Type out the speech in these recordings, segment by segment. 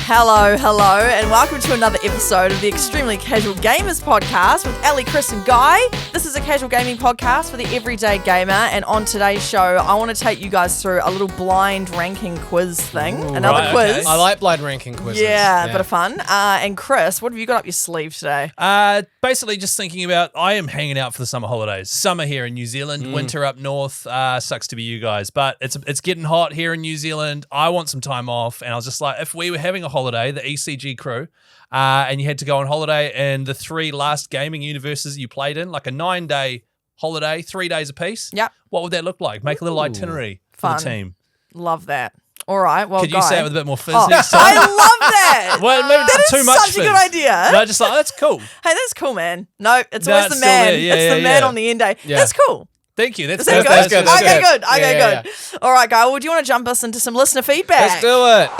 Hello, and welcome to another episode of the Extremely Casual Gamers podcast with Ellie, Chris, and Guy. This is a casual gaming podcast for the everyday gamer, and on today's show, I want to take you guys through a little blind ranking quiz thing. Another quiz. Okay. I like blind ranking quizzes. Yeah, a bit of fun. And Chris, what have you got up your sleeve today? Basically just thinking about, I am hanging out for the summer holidays. Summer here in New Zealand, winter up north. Sucks to be you guys, but it's getting hot here in New Zealand. I want some time off, and I was just like, if we were having a holiday, the ECG crew, and you had to go on holiday in the 3 last gaming universes you played in, like a 9-day holiday, 3 days apiece. Yep. What would that look like? Make a little itinerary for the team. Love that. All right, well, Could you Guy. say it with a bit more fizz Oh, next time? I love that. Well, maybe That too is much such a good fizz. idea. No, just like, that's cool. Hey, that's cool, man. No, it's No, always it's the still man. there. Yeah, it's the man yeah. on the end day. Yeah. That's cool. Thank you. Is that good? That's good. Okay, good. Yeah. All right, Guy. Well, do you want to jump us into some listener feedback? Let's do it.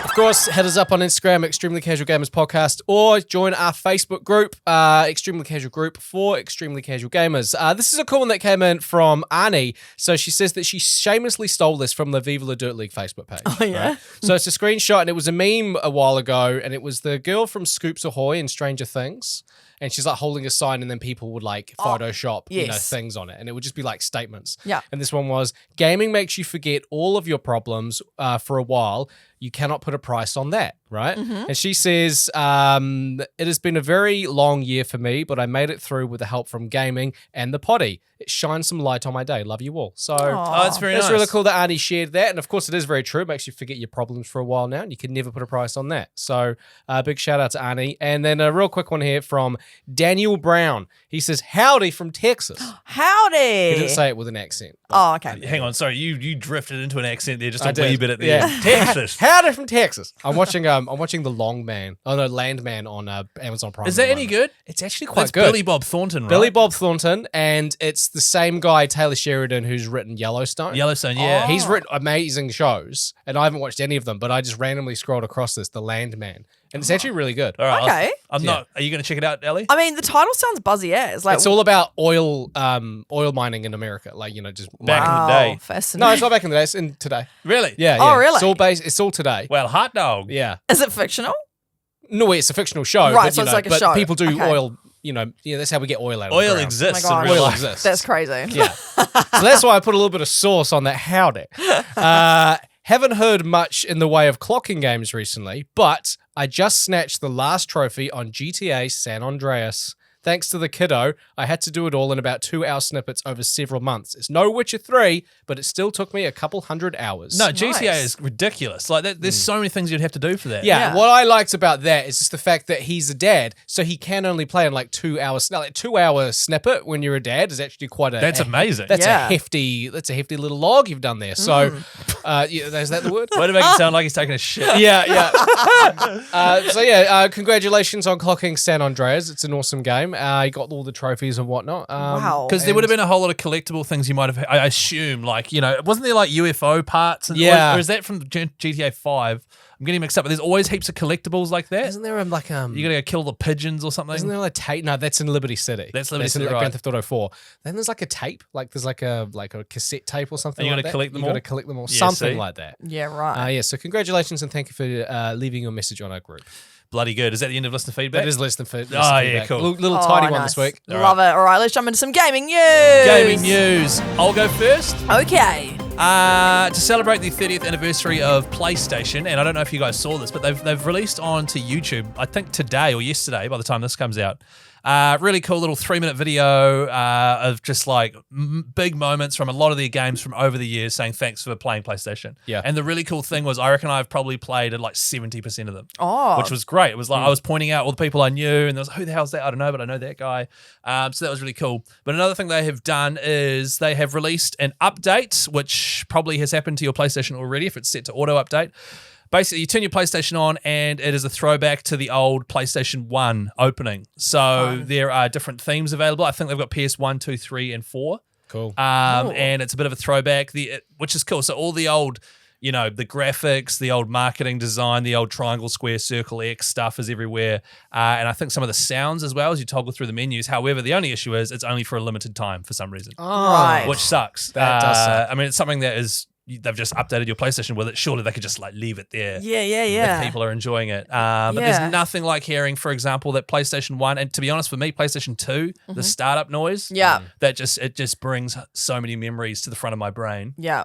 Of course, hit us up on Instagram, Extremely Casual Gamers Podcast, or join our Facebook group, Extremely Casual Group for Extremely Casual Gamers. This is a cool one that came in from Arnie. So she says that she shamelessly stole this from the Viva La Dirt League Facebook page. Oh, yeah? Right? So it's a screenshot, and it was a meme a while ago, and it was the girl from Scoops Ahoy in Stranger Things. And she's like holding a sign, and then people would like Photoshop, yes. things on it, and it would just be like statements. Yeah. And this one was, gaming makes you forget all of your problems for a while. You cannot put a price on that, right? Mm-hmm. And she says, it has been a very long year for me, but I made it through with the help from gaming and the potty. It shines some light on my day. Love you all. So Oh, that's very it's nice. really cool that Arnie shared that. And of course, it is very true. It makes you forget your problems for a while now, and you can never put a price on that. So big shout out to Arnie. And then a real quick one here from Daniel Brown. He says, howdy from Texas. Howdy. He didn't say it with an accent. Oh, okay. Hang on, sorry, you drifted into an accent there, just I a wee did. bit at the Yeah. end. Texas. Howdy from Texas. I'm watching the Landman on Amazon Prime. Is that any good? It's actually quite That's good. Billy Bob Thornton, right? Billy Bob Thornton, and it's the same guy, Taylor Sheridan, who's written Yellowstone. Yellowstone, yeah. He's written amazing shows, and I haven't watched any of them, but I just randomly scrolled across this, The Landman, and it's actually really good. All right, Okay. I'm not. Are you going to check it out, Ellie? I mean, the title sounds buzzy as. Like, It's all about oil mining in America, like just Back in the wow, day. fascinating. No, it's not back in the day. It's in today. Really? Yeah. Oh, yeah. really? It's all today. Well, hot dog. Yeah. Is it fictional? No, it's a fictional show. Right, but, so it's like a but show. people do Okay. oil. That's how we get oil out of the Oil ground. exists Oh my in gosh. real Oil life. exists. That's crazy. Yeah. So that's why I put a little bit of sauce on that howdy. Haven't heard much in the way of clocking games recently, but I just snatched the last trophy on GTA San Andreas. Thanks to the kiddo, I had to do it all in about 2-hour snippets over several months. It's no Witcher 3, but it still took me a couple hundred hours. No, GTA Nice. is ridiculous. Like, there's so many things you'd have to do for that. Yeah, Yeah. what I liked about that is just the fact that he's a dad, so he can only play in like 2 hours. Now, like 2-hour snippet when you're a dad is actually quite a. That's amazing. That's Yeah. That's a hefty little log you've done there. So, is that the word? Way to make it sound like he's taking a shit. Yeah. Congratulations on clocking San Andreas. It's an awesome game. You got all the trophies and whatnot. Wow. Because there would have been a whole lot of collectible things you might have, I assume, like, wasn't there like UFO parts? And Yeah. Or is that from GTA 5? I'm getting mixed up, but there's always heaps of collectibles like that. Isn't there like You gotta go kill the pigeons or something. Isn't there like tape? No, that's in Liberty City. That's Liberty City, in right. Grand Theft Auto 4. Then there's like a tape, like there's like a cassette tape or something. And you like gotta that. collect them You all? got to collect them all, Yeah, something see? like that. Yeah, right. So congratulations and thank you for leaving your message on our group. Bloody good. Is that the end of listener feedback? That is less than for. yeah, cool. Little Oh, tiny one nice. this week. Love it. All right, let's jump into some gaming news. Gaming news. I'll go first. Okay. To celebrate the 30th anniversary of PlayStation, and I don't know if you guys saw this, but they've released onto YouTube, I think today or yesterday, by the time this comes out, really cool little 3-minute video of just like big moments from a lot of their games from over the years saying thanks for playing PlayStation. Yeah. And the really cool thing was I reckon I've probably played at like 70% of them. Oh. Which was great. It was like I was pointing out all the people I knew, and there was who the hell's that? I don't know, but I know that guy. So that was really cool. But another thing they have done is they have released an update, which probably has happened to your PlayStation already if it's set to auto update. Basically, you turn your PlayStation on and it is a throwback to the old PlayStation 1 opening. So there are different themes available. I think they've got PS1, 2, 3, and 4. Cool. And it's a bit of a throwback, which is cool. So all the old, the graphics, the old marketing design, the old triangle, square, circle, X stuff is everywhere. And I think some of the sounds as well as you toggle through the menus. However, the only issue is it's only for a limited time for some reason, Right. which sucks. That does suck. I mean, it's something that is they've just updated your PlayStation with it. Surely they could just like leave it there. Yeah. If people are enjoying it. But there's nothing like hearing, for example, that PlayStation 1, and to be honest, for me, PlayStation 2, the startup noise, it just brings so many memories to the front of my brain. Yeah.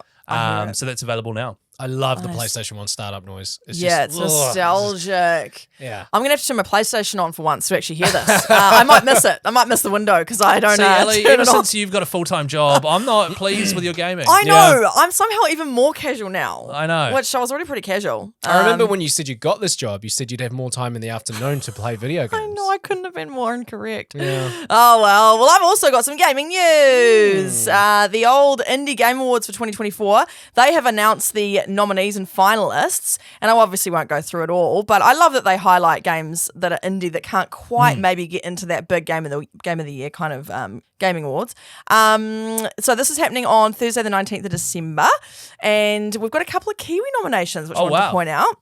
So that's available now. I love the PlayStation 1 startup noise. It's nostalgic. Yeah. I'm going to have to turn my PlayStation on for once to actually hear this. I might miss it. I might miss the window because I don't See, know. Ellie, ever since you've got a full-time job, I'm not pleased with your gaming. I know. I'm somehow even more casual now. I know. Which I was already pretty casual. I remember when you said you got this job, you said you'd have more time in the afternoon to play video games. I know, I couldn't have been more incorrect. Yeah. Oh, well, I've also got some gaming news. The old Indie Game Awards for 2024, they have announced the nominees and finalists, and I obviously won't go through it all, but I love that they highlight games that are indie that can't quite maybe get into that big game of the year kind of gaming awards. So this is happening on Thursday the 19th of December, and we've got a couple of Kiwi nominations, which I want to point out.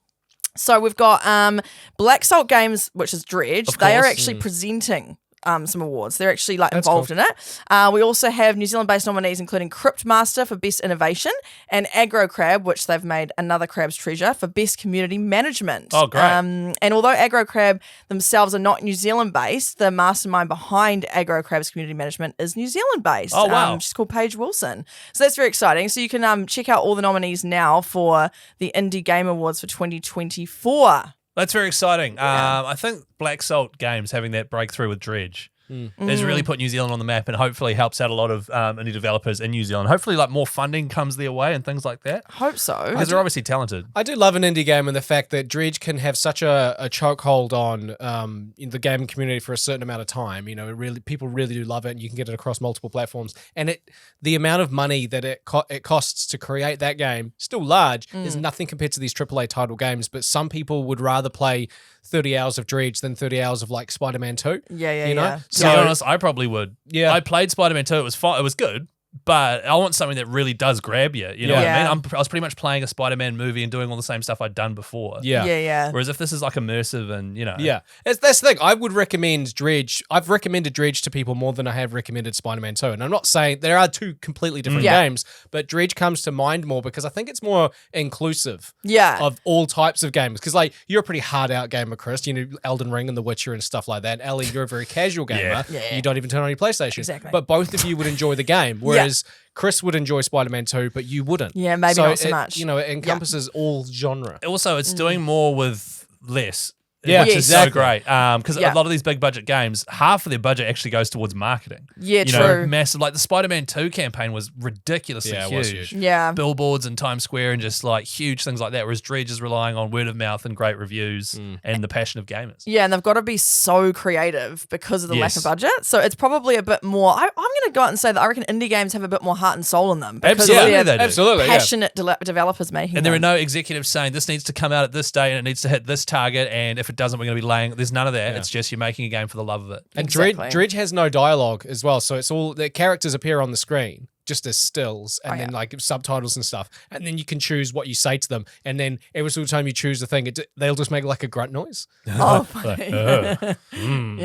So we've got Black Salt Games, which is Dredge. They are actually presenting some awards. They're actually involved in it. We also have New Zealand-based nominees, including Cryptmaster for Best Innovation and Aggro Crab, which they've made another Crab's Treasure, for Best Community Management. Oh, great. And although Aggro Crab themselves are not New Zealand-based, the mastermind behind Aggro Crab's Community Management is New Zealand-based. Oh, wow. She's called Paige Wilson. So that's very exciting. So you can check out all the nominees now for the Indie Game Awards for 2024. That's very exciting. I think Black Salt Games having that breakthrough with Dredge has really put New Zealand on the map and hopefully helps out a lot of indie developers in New Zealand. Hopefully more funding comes their way and things like that. Hope so. Because they're obviously talented. I do love an indie game and the fact that Dredge can have such a chokehold on in the gaming community for a certain amount of time. You know, people really do love it, and you can get it across multiple platforms. And the amount of money that it costs to create that game, still large, is nothing compared to these AAA title games. But some people would rather play 30 hours of Dredge than 30 hours of like Spider-Man 2. Yeah. You know? To be honest, I probably would. Yeah. I played Spider-Man 2. It was fine. It was good. But I want something that really does grab you. You know what I mean? I was pretty much playing a Spider-Man movie and doing all the same stuff I'd done before. Yeah. Whereas if this is like immersive and, you know. Yeah. That's the thing. I would recommend Dredge. I've recommended Dredge to people more than I have recommended Spider-Man 2. And I'm not saying there are two completely different games, but Dredge comes to mind more because I think it's more inclusive of all types of games. Because like you're a pretty hard out gamer, Chris. You know, Elden Ring and The Witcher and stuff like that. Ellie, you're a very casual gamer. You don't even turn on your PlayStation. Exactly. But both of you would enjoy the game. Whereas Chris would enjoy Spider-Man 2, but you wouldn't. Yeah, maybe not so much. You know, it encompasses all genre. Also, it's doing more with less. Yeah, which is exactly. so great. Because a lot of these big budget games, half of their budget actually goes towards marketing. Yeah, you true. know, massive. Like the Spider-Man 2 campaign was ridiculously It huge. was huge. Yeah. Billboards in Times Square and just like huge things like that. Whereas Dredge is relying on word of mouth and great reviews and the passion of gamers. Yeah, and they've got to be so creative because of the lack of budget. So it's probably a bit more. I'm going to go out and say that I reckon indie games have a bit more heart and soul in them. Because Absolutely, they're they do. Absolutely, passionate developers making And there are them. no executives saying this needs to come out at this day and it needs to hit this target. And if it doesn't, we're going to be laying. There's none of that. It's just you're making a game for the love of it. And Exactly. Dredge has no dialogue as well, so it's all the characters appear on the screen just as stills and then like subtitles and stuff, and then you can choose what you say to them, and then every single time you choose a thing, they'll just make like a grunt noise. Oh, funny. I've seen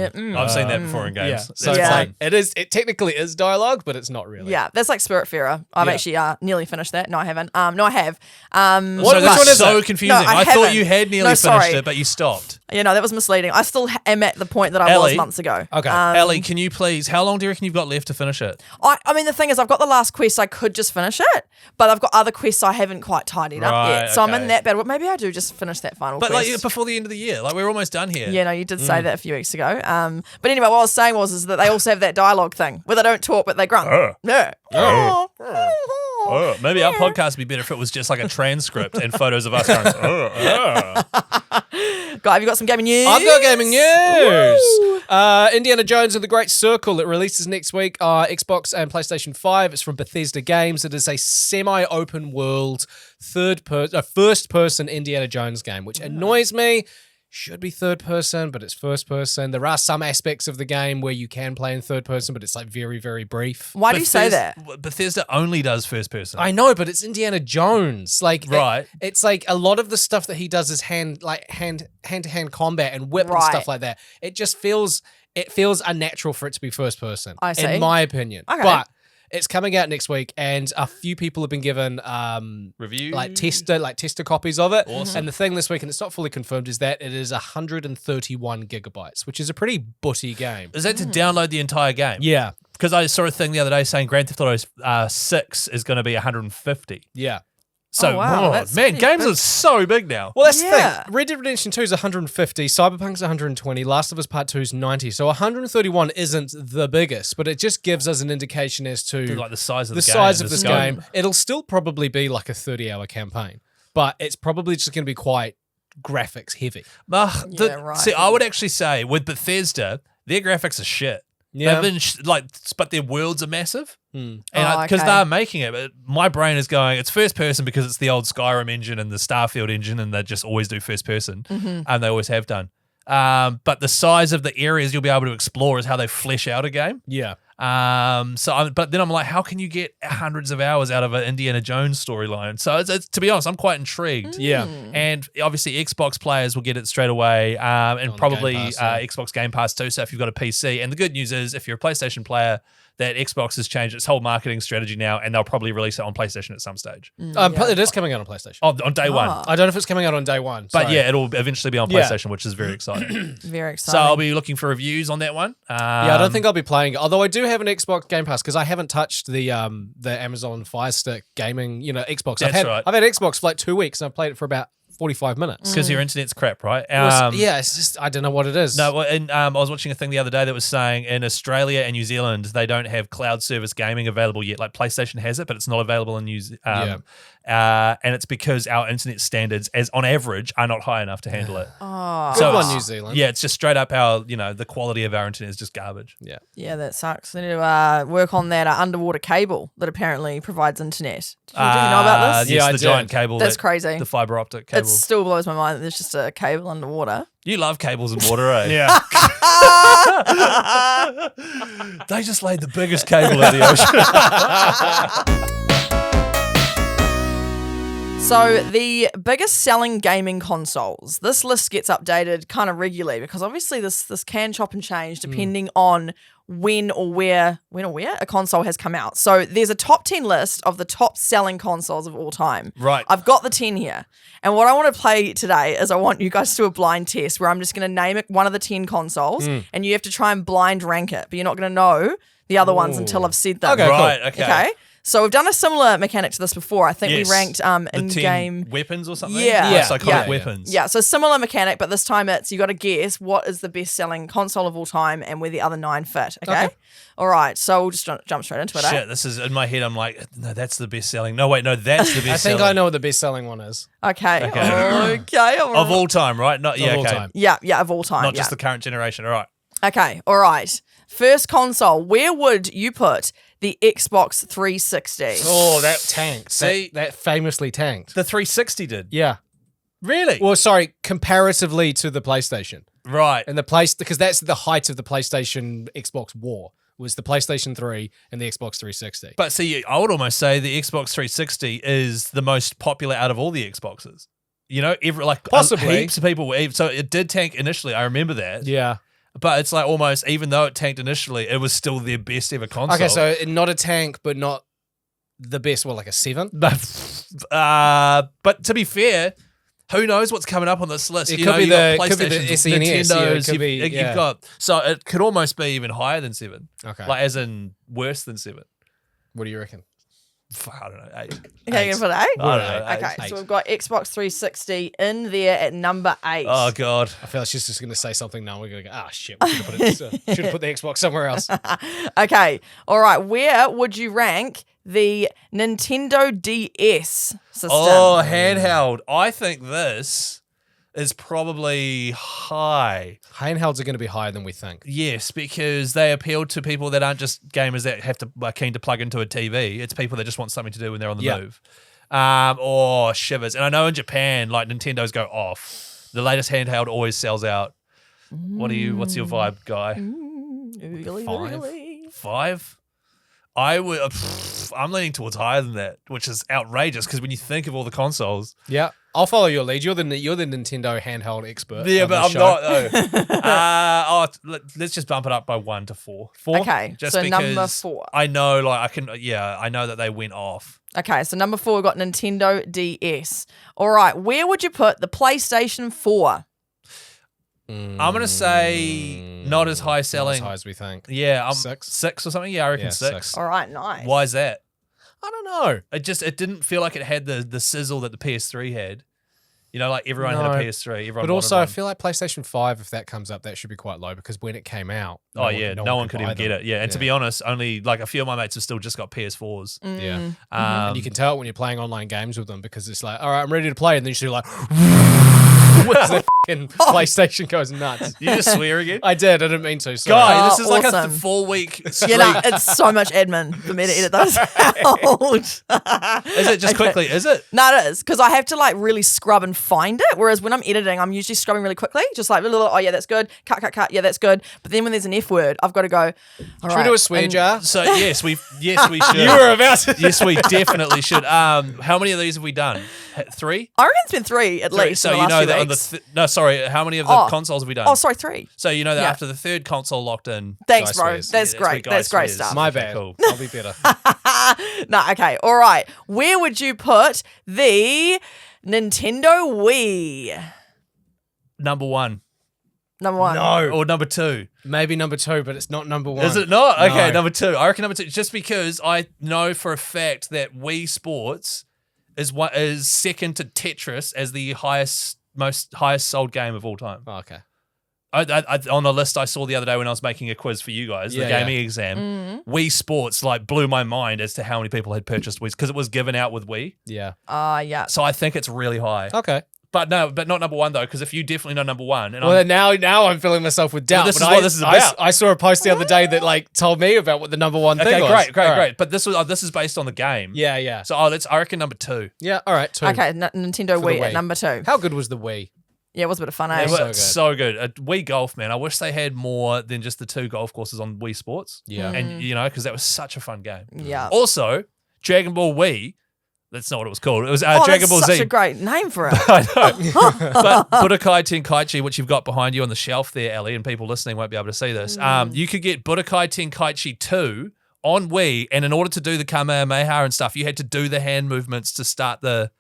that before in games. Yeah, That's so it's fun. like it technically is dialogue, but it's not really. Yeah, that's like Spiritfarer. I've actually nearly finished that. No, I haven't. No, I have. So which that's one is so it? confusing. No, I I thought haven't. you had nearly No, finished sorry. it, but you stopped. You know, that was misleading. I still am at the point that I was Ellie? months ago. Okay. Ellie, can you please, how long do you reckon you've got left to finish it? I mean, the thing is, I've got the last quest. I could just finish it, but I've got other quests I haven't quite tidied up Right, yet. So I'm okay. in that battle. Maybe I do just finish that final But quest. like before the end of the year, like we're almost done here. Yeah, no, you did say that a few weeks ago. But anyway, what I was saying is that they also have that dialogue thing where they don't talk but they grunt. Yeah. Maybe our podcast would be better if it was just like a transcript and photos of us going, Guy, have you got some gaming news? I've got gaming news. Woo! Indiana Jones and the Great Circle. It releases next week. Xbox and PlayStation 5. It's from Bethesda Games. It is a semi-open world first-person Indiana Jones game, which annoys me. Should be third person, but it's first person. There are some aspects of the game where you can play in third person, but it's like very, very brief. Why do you say that? Bethesda only does first person. I know, but it's Indiana Jones. Like, Right. it's like a lot of the stuff that he does is hand-to-hand combat and whip and Right. stuff like that. It just feels unnatural for it to be first person. I see. in my opinion. Okay. But It's coming out next week, and a few people have been given Review? tester copies of it. Awesome. And the thing this week, and it's not fully confirmed, is that it is 131 gigabytes, which is a pretty butty game. Is that to download the entire game? Yeah, Because I saw a thing the other day saying Grand Theft Auto 6 is going to be 150. yeah. So, Oh, wow, that's man, pretty games big. are so big now. Well, that's the Yeah. thing. Red Dead Redemption 2 is 150, Cyberpunk's 120, Last of Us Part 2 is 90. So 131 isn't the biggest, but it just gives us an indication as to Like the size of the the game. size and of the this scope. game. It'll still probably be like a 30-hour campaign, but it's probably just going to be quite graphics heavy. Yeah, right. See, I would actually say with Bethesda, their graphics are shit. Yeah. They've been but their worlds are massive. Hmm. And because okay. they're making it, but my brain is going, it's first person because it's the old Skyrim engine and the Starfield engine, and they just always do first person, and they always have done. But the size of the areas you'll be able to explore is how they flesh out a game. Yeah. But then I'm like, how can you get hundreds of hours out of an Indiana Jones storyline? So it's to be honest, I'm quite intrigued. Yeah. And obviously, Xbox players will get it straight away, and the probably Game Pass, yeah. Xbox Game Pass too. So if you've got a PC, and the good news is, if you're a PlayStation player, that Xbox has changed its whole marketing strategy now, and they'll probably release it on PlayStation at some stage. It is coming out on PlayStation. On day one. I don't know if it's coming out on day one. But sorry. yeah, it'll eventually be on Yeah. PlayStation, which is very exciting. Very So exciting. I'll be looking for reviews on that one. Yeah, I don't think I'll be playing it. Although I do have an Xbox Game Pass because I haven't touched the Amazon Fire Stick gaming, Xbox. That's right. I've had Xbox for like 2 weeks and I've played it for about 45 minutes. because your internet's crap, right? Yeah, it's just I don't know what it is. No, well, and I was watching a thing the other day that was saying in Australia and New Zealand they don't have cloud service gaming available yet. Like PlayStation has it, but it's not available in New Zealand. And it's because our internet standards, as on average, are not high enough to handle it. Oh, Good one, it's- New Zealand. Yeah, it's just straight up our, the quality of our internet is just garbage. Yeah. yeah, that sucks. They need to work on that underwater cable that apparently provides internet. Do you know about this? Yes, Yeah, I the did. giant cable. That's crazy. The fiber optic cable. It still blows my mind that there's just a cable underwater. You love cables in water, eh? Yeah. They just laid the biggest cable in the ocean. So the biggest selling gaming consoles. This list gets updated kind of regularly because obviously this can chop and change depending on when or where a console has come out. So there's a top 10 list of the top selling consoles of all time. Right. I've got the 10 here. And what I want to play today is I want you guys to do a blind test where I'm just going to name it one of the 10 consoles and you have to try and blind rank it, but you're not going to know the other ones until I've said them. Okay, cool. Right, okay. So we've done a similar mechanic to this before. I think Yes. we ranked The in-game 10 weapons or something? Yeah. Most iconic Yeah. weapons. Yeah, so similar mechanic, but this time it's you got to guess what is the best-selling console of all time and where the other 9 fit. Okay. All right. So we'll just jump straight into it. Shit, this is in my head. I'm like, no, that's the best selling. No, wait, no, that's the best I think selling. I know what the best selling one is. Okay. Okay. Okay. All right. Of all time, right? Not Of all okay. time. Yeah, of all time. Not yeah. just the current generation. All right. Okay. All right. First console. Where would you put the Xbox 360? Oh, that tanked. See? that famously tanked. The 360 did. Yeah. Really? Well, sorry, comparatively to the PlayStation. right. And because that's the height of the PlayStation Xbox war, was the PlayStation 3 and the Xbox 360. But see, I would almost say the Xbox 360 is the most popular out of all the Xboxes. Possibly. Heaps of people were. So it did tank initially. I remember that. Yeah. But it's like almost, even though it tanked initially, it was still their best ever console. Okay, so not a tank, but not the best. Well, like a 7. But to be fair, who knows what's coming up on this list? It You could know, be you got the- could be the PlayStations, SNES, yeah, it Nintendos, could be- you've yeah. got, so it could almost be even higher than 7. Okay. Like as in worse than 7. What do you reckon? I don't know, 8. Okay, you're going to put 8? I don't know. Okay, Eight. so we've got Xbox 360 in there at number 8. Oh God. I feel like she's just going to say something now. We're going to go, shit, we should have put the Xbox somewhere else. Okay, all right. Where would you rank the Nintendo DS system? Oh, handheld. I think this is probably high. Handhelds are going to be higher than we think. Yes, because they appeal to people that aren't just gamers that are keen to plug into a TV. It's people that just want something to do when they're on the Yeah. move. Or shivers. And I know in Japan, like Nintendos go off. The latest handheld always sells out. What's your vibe, guy? Really, 5? really. 5? I'm leaning towards higher than that, which is outrageous because when you think of all the consoles, Yeah. I'll follow your lead. You're the Nintendo handheld expert. Yeah, on but this I'm show. not though. Let's just bump it up by 1 to 4. 4. Okay, Just so because number 4. I know, like I know that they went off. Okay, so number 4, we've got Nintendo DS. All right, where would you put the PlayStation 4? I'm gonna say not as high selling. Not as high as we think. Yeah, 6 or something. Yeah, I reckon Yeah, 6. All right, nice. Why is that? I don't know. It didn't feel like it had the sizzle that the PS3 had. You know, like everyone had a No. PS3. Everyone But also, wanted I one. feel like PlayStation 5, if that comes up, that should be quite low because when it came out, no one could even buy get them. it. Yeah, and to be honest, only like a few of my mates have still just got PS4s. Yeah. Um, And you can tell it when you're playing online games with them because it's like, all right, I'm ready to play. And then you see like, the fucking PlayStation goes nuts. you just swear again? I did. I didn't mean to. Sorry. Guy, this Oh, is like a awesome. 4-week streak. Yeah, no, it's so much admin for me to edit those out. Is it just quickly? Is it? No, it is because I have to like really scrub and find it. Whereas when I'm editing, I'm usually scrubbing really quickly, just like, oh yeah, that's good. Cut. Yeah, that's good. But then when there's an F word, I've got to go. All Should we right, do a swear and- jar? So yes, we should. You were about to. Yes, we definitely should. How many of these have we done? 3? I reckon it's been 3 at least. So in the you last know few that on the weeks. no, sorry, how many of the Oh. consoles have we done? Oh, sorry, 3. So you know that Yeah. after the 3rd console locked in. Thanks, Guy bro. swears. That's Yeah, that's great. where Guy That's great swears. stuff. My Okay, bad. cool. I'll be better. No, okay. All right. Where would you put the Nintendo Wii? Number 1. Number 1. No. Or number 2. Maybe number 2, but it's not number 1. Is it not? Okay, No. number 2. I reckon number 2. Just because I know for a fact that Wii Sports is second to Tetris as the highest sold game of all time. Oh, okay. I on the list I saw the other day when I was making a quiz for you guys, the Yeah, gaming exam, Wii Sports like blew my mind as to how many people had purchased Wii's because it was given out with Wii. Yeah. Yeah. So I think it's really high. Okay. But not number 1 though, because if you definitely know number 1, and Well, I'm, then now I'm filling myself with doubt. this but is what this is about. I saw a post the other day that like told me about what the number 1 okay, thing was. great. All right. But this is based on the game. Yeah, yeah. So I reckon number 2. Yeah, all right, 2. Okay, Nintendo For the Wii at Wii. number 2. How good was the Wii? Yeah, it was a bit of fun, eh? It so was good. so good. Wii Golf, man. I wish they had more than just the 2 golf courses on Wii Sports. Yeah. And you know, because that was such a fun game. Yeah. Also, Dragon Ball Wii. That's not what it was called. It was Oh, Dragon that's Ball such Z. a great name for it. I know. But Budokai Tenkaichi, which you've got behind you on the shelf there, Ellie, and people listening won't be able to see this. You could get Budokai Tenkaichi 2 on Wii, and in order to do the Kamehameha and stuff, you had to do the hand movements to start to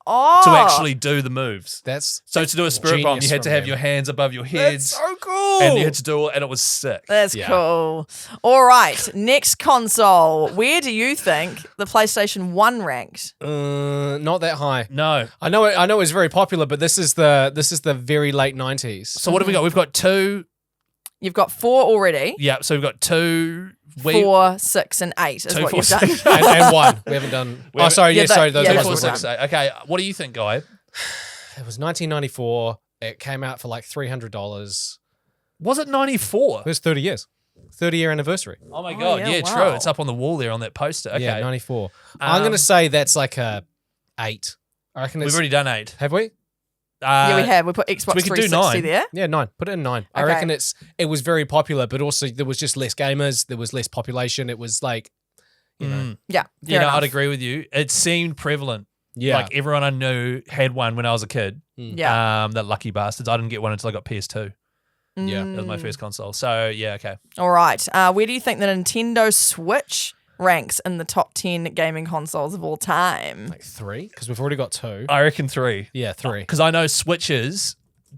actually do the moves. That's So to do a spirit bomb, Genius you had to from have them. your hands above your heads. so cool. And you had to do it, and it was sick. That's Yeah. cool. All right, next console. Where do you think the PlayStation 1 ranked? Not that high. No. I know it was very popular, but this is the very late 90s. So what have we got? We've got 2. You've got 4 already. Yeah. So we've got 2. Wii, 4, 6, and 8 is 2, what 4, you've done. 6. and 1. We haven't done. We Oh, haven't- sorry. Yeah, Yeah, sorry. Those yeah, are Two, that's four, what ones. we've six, eight. Okay. What do you think, Guy? It was 1994. It came out for like $300. Was it 94? It was 30 years. 30-year anniversary. Oh my god, yeah, yeah, wow. true. It's up on the wall there on that poster. Okay. Yeah, 94. I'm going to say that's like a 8. I reckon We've it's... already done 8. Have we? Yeah, we have. We put Xbox we could do 360 9. there. Yeah, 9. Put it in 9. I Okay. reckon it was very popular, but also there was just less gamers. There was less population. It was like, you know. Yeah. You fair know, enough. I'd agree with you. It seemed prevalent. Yeah. Like everyone I knew had one when I was a kid. Yeah. That lucky bastards. I didn't get one until I got PS2. yeah. That was my first console. So yeah, okay. All right. Where do you think the Nintendo Switch ranks in the top 10 gaming consoles of all time? Like 3? Because we've already got 2. I reckon 3. Yeah, 3. Because I know Switches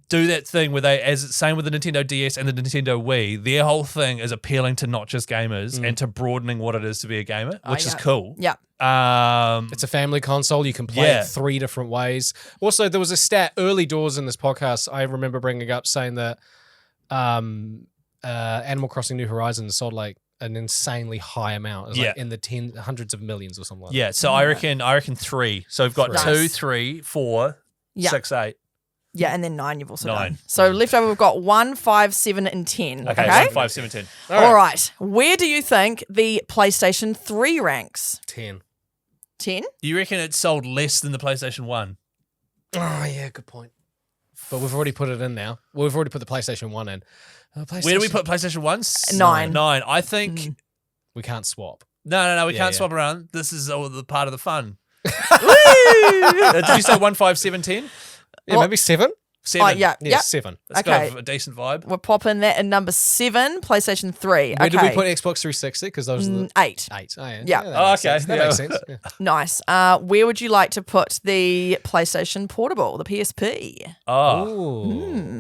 do that thing where they, as same with the Nintendo DS and the Nintendo Wii, their whole thing is appealing to not just gamers and to broadening what it is to be a gamer, which is yeah. cool. Yeah. It's a family console. You can play Yeah. it 3 different ways. Also, there was a stat early doors in this podcast I remember bringing up saying that Animal Crossing New Horizons sold like an insanely high amount. It was like Yeah. in the hundreds of millions or something like Yeah, so I reckon 3. So we've got Nice. 2, 3, 4, Yeah. 6, 8. Yeah, and then 9 you've also 9. done. So left over we've got 1, 5, 7, and 10. Okay, Okay. 1, 5, 7, 10. All right. Where do you think the PlayStation 3 ranks? 10. 10? You reckon it sold less than the PlayStation 1? Oh, yeah, good point. But we've already put it in now. Well, we've already put the PlayStation 1 in. Where do we put PlayStation 1? 9. 9. I think... We can't swap. No, we Yeah, can't yeah. swap around. This is all the part of the fun. Did you say 1, 5, 7, 10? Yeah, maybe 7. 7. Oh, yeah. Yeah, 7. That's Okay. got a decent vibe. We're popping that in number 7, PlayStation 3. Where did we Okay. put Xbox 360? Because those are the 8. 8. Oh, yeah. Yeah. that Oh, makes okay. sense. That Yeah. makes sense. Yeah. Nice. Where would you like to put the PlayStation Portable, the PSP? Oh.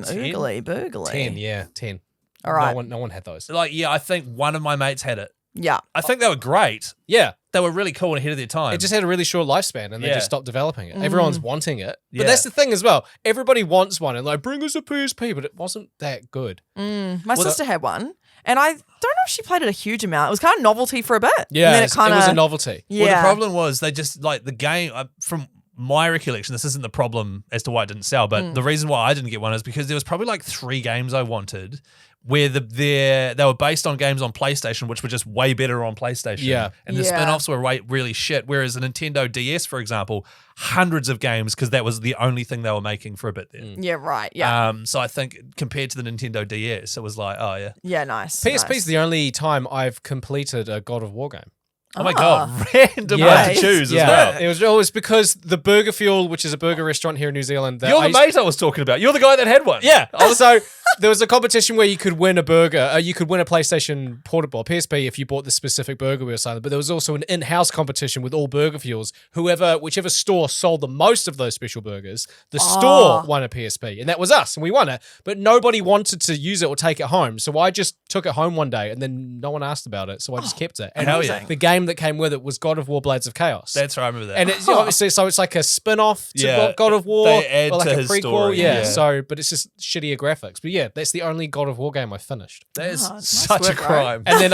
Oogly boogly. 10, yeah, 10. All right. No one had those. Like, yeah, I think one of my mates had it. Yeah. I think they were great. Yeah. They were really cool and ahead of their time. It just had a really short lifespan and they Yeah. just stopped developing it. Everyone's wanting it. But Yeah. that's the thing as well. Everybody wants one and like, bring us a PSP, but it wasn't that good. My sister had one, and I don't know if she played it a huge amount. It was kind of novelty for a bit. Yeah, And then it kind was a of. novelty. Yeah. Well, the problem was they just, like, the game, from my recollection, this isn't the problem as to why it didn't sell, but the reason why I didn't get one is because there was probably like 3 games I wanted where they were based on games on PlayStation, which were just way better on PlayStation. Yeah. And the Yeah. spin-offs were really shit. Whereas a Nintendo DS, for example, hundreds of games because that was the only thing they were making for a bit there. Yeah, right. Yeah. So I think compared to the Nintendo DS, it was like, oh yeah. Yeah, nice. PSP's nice. the only time I've completed a God of War game. Oh my god, random Yeah. one to choose Yeah, as well. it was always because the Burger Fuel, which is a burger restaurant here in New Zealand. You're the mate I was talking about. You're the guy that had one. Yeah. So there was a competition where you could win a burger. You could win a PlayStation Portable, PSP, if you bought the specific burger we were selling. But there was also an in-house competition with all Burger Fuels. Whichever store sold the most of those special burgers, the store won a PSP, and that was us, and we won it. But nobody wanted to use it or take it home, so I just took it home one day, and then no one asked about it, so I just kept it. And hell yeah. the game that came with it was God of War: Blades of Chaos. That's right, I remember that. And it's obviously, so it's like a spin-off to Yeah. God of War, They add or like to a his prequel. story, Yeah. yeah. So, but it's just shittier graphics. But yeah, that's the only God of War game I finished. that is nice such work, a right? crime. And then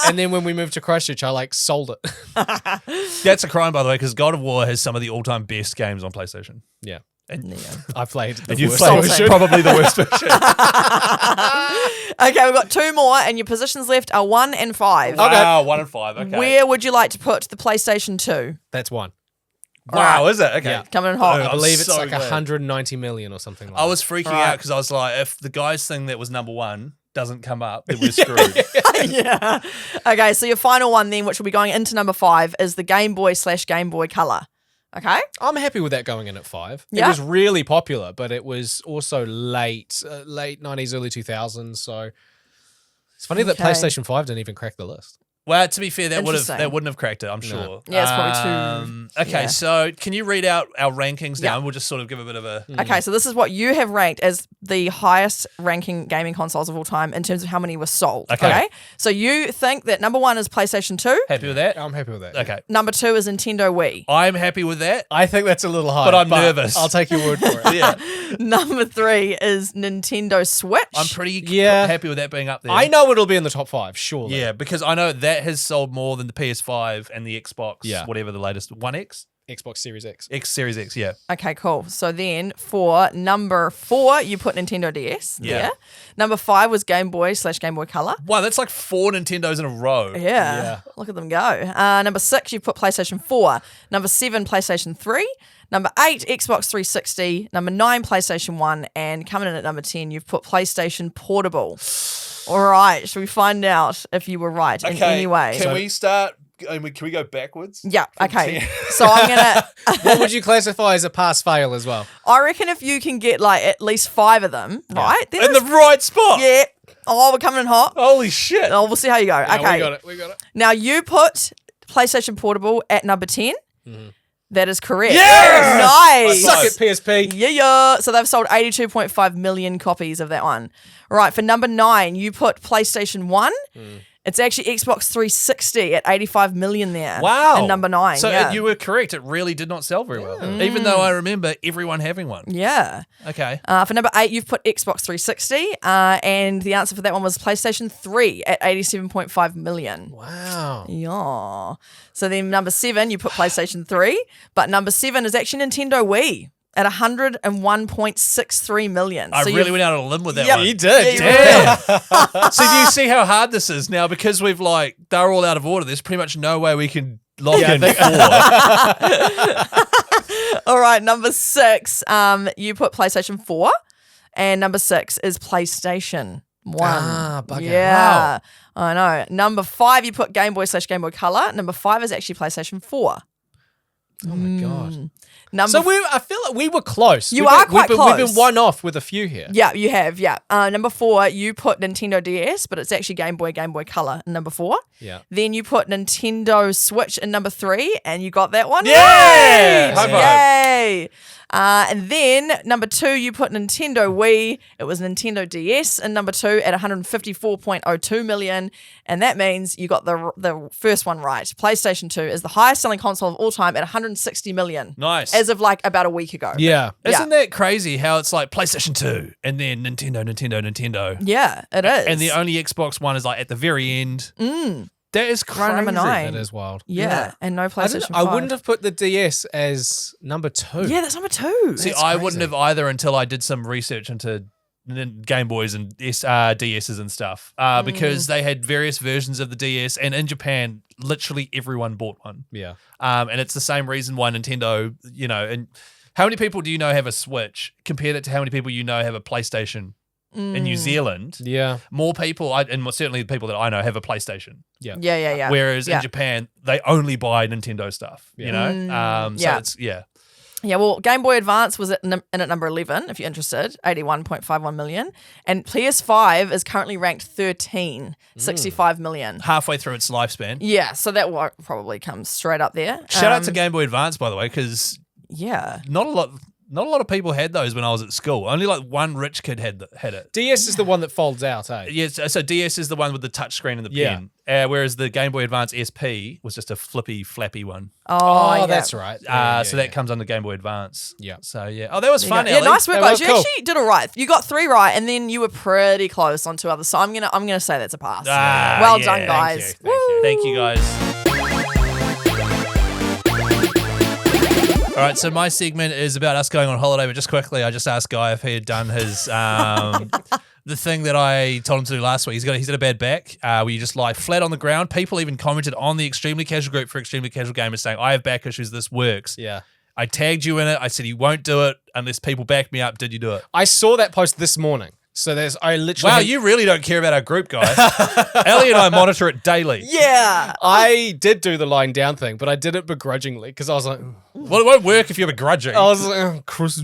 and then when we moved to Christchurch, I like sold it. That's a crime, by the way, because God of War has some of the all-time best games on PlayStation. Yeah, And, I played. The and you've worst played version. probably the worst version. Okay, we've got 2 more, and your positions left are 1 and 5. Wow, 1 and 5. Okay. Where would you like to put the PlayStation 2? That's one. Wow, is it? Okay. Yeah. Coming in hot. Oh, I believe it's so like glad. 190 million or something. Like I was freaking Right. out because I was like, if the guy's thing that was number 1 doesn't come up, then we're screwed. Yeah. Okay, so your final one then, which will be going into number 5, is the Game Boy / Game Boy Color. Okay? I'm happy with that going in at 5. Yeah. It was really popular, but it was also late 90s, early 2000s. So it's funny that Okay. PlayStation 5 didn't even crack the list. Well, to be fair, that Interesting. wouldn't have cracked it, I'm sure. Yeah, it's probably too- Okay, yeah. so can you read out our rankings Yeah. now? We'll just sort of give a bit of a. Okay, so this is what you have ranked as the highest ranking gaming consoles of all time in terms of how many were sold. Okay. So you think that number 1 is PlayStation 2, Happy with that? I'm happy with that. Okay. number 2 is Nintendo Wii, I'm happy with that. I think that's a little high, But I'm nervous. I'll take your word for it. Yeah. number 3 is Nintendo Switch. I'm pretty Yeah. happy with that being up there. I know it'll be in the top 5, surely. Yeah, because I know that has sold more than the PS5 and the Xbox, Yeah. whatever the latest, One X? Xbox Series X. X Series X, yeah. Okay, cool. So then for number 4, you put Nintendo DS. Yeah. There. Number 5 was Game Boy / Game Boy Color. Wow, that's like 4 Nintendos in a row. Yeah. Yeah. Look at them go. Number 6, you put PlayStation 4. Number 7, PlayStation 3. Number 8, Xbox 360. Number 9, PlayStation 1. And coming in at number 10, you've put PlayStation Portable. All right. Should we find out if you were right in any way? Can we start? Can we go backwards? Yeah. Okay. 10? So I'm gonna. What would you classify as a pass-fail as well? I reckon if you can get like at least 5 of them, right? Then In the right spot. yeah. Oh, we're coming in hot. Holy shit. Oh, we'll see how you go. Yeah, Okay. we got it. Now you put PlayStation Portable at number 10. That is correct. Yes! Nice. Suck it, PSP. Yeah. So they've sold 82.5 million copies of that one. Right. For number 9, you put PlayStation 1. It's actually Xbox 360 at 85 million there. Wow. And number 9. So yeah. you were correct. It really did not sell very well. Even though I remember everyone having one. Yeah. Okay. For number 8, you've put Xbox 360. And the answer for that one was PlayStation 3 at 87.5 million. Wow. Yeah. So then number 7, you put PlayStation 3. But number 7 is actually Nintendo Wii at 101.63 million. I So really you've- went out on a limb with that Yep. one. You did. Yeah, you Damn. So do you see how hard this is now? Because we've they're all out of order. There's pretty much no way we can lock in 4. All right, number 6, you put PlayStation 4, and number 6 is PlayStation 1. Ah, bugger. Yeah, I know. Number 5, you put Game Boy / Game Boy Color. Number 5 is actually PlayStation 4. Oh my god. Number I feel like we were close. You are quite We've been close. one off with a few here. Yeah, you have. Yeah. Number 4, you put Nintendo DS, but it's actually Game Boy Color in number 4. Yeah. Then you put Nintendo Switch in number 3, and you got that one. Yeah! Right. High five. Yay! And then number 2, you put Nintendo Wii. It was Nintendo DS in number 2 at 154.02 million, and that means you got the first one right. PlayStation 2 is the highest selling console of all time at 160 million. Nice. As of like about a week ago. Yeah. Isn't that crazy how it's like PlayStation 2 and then Nintendo? Yeah, it is. And the only Xbox One is like at the very end. That is crazy. Round number 9. That is wild. Yeah, and no PlayStation 5. I wouldn't have put the DS as number 2. Yeah, that's number 2. See, That's I crazy. wouldn't have either until I did some research into Game Boys and DSs and stuff because they had various versions of the DS, and in Japan, literally everyone bought one. Yeah. And it's the same reason why Nintendo, and how many people do you know have a Switch? Compare that to how many people you know have a PlayStation in New Zealand. Yeah. More people, and certainly the people that I know, have a PlayStation. Yeah. Whereas Yeah. in Japan, they only buy Nintendo stuff. You know, so yeah. it's Yeah, well, Game Boy Advance was in at number 11, if you're interested, 81.51 million. And PS5 is currently ranked 13, 65 million. halfway through its lifespan. Yeah, so that will probably come straight up there. Shout out to Game Boy Advance, by the way, because Yeah. not a lot of people had those when I was at school. Only like one rich kid had it. DS is the one that folds out, eh? Yeah, so DS is the one with the touch screen and the Yeah. pen, whereas the Game Boy Advance SP was just a flippy, flappy one. Oh, yeah. That's right. So that comes under Game Boy Advance. Yeah. So yeah. Oh, that was fun, Yeah, Ellie. nice work, That guys. was You cool. actually did all right. You got 3 right, and then you were pretty close on 2 others. So I'm gonna say that's a pass. Well Yeah, done, thank guys. you, thank you. Thank you, guys. All right, so my segment is about us going on holiday, but just quickly, I just asked Guy if he had done his the thing that I told him to do last week. He's got a bad back where you just lie flat on the ground. People even commented on the Extremely Casual group for Extremely Casual Gamers saying, I have back issues, this works. Yeah. I tagged you in it. I said you won't do it unless people back me up. Did you do it? I saw that post this morning. So I literally Wow, you really don't care about our group, Guy. Ellie and I monitor it daily. Yeah. I did do the lying down thing, but I did it begrudgingly because I was like, Well, it won't work if you're begrudging. I was like, oh, Chris.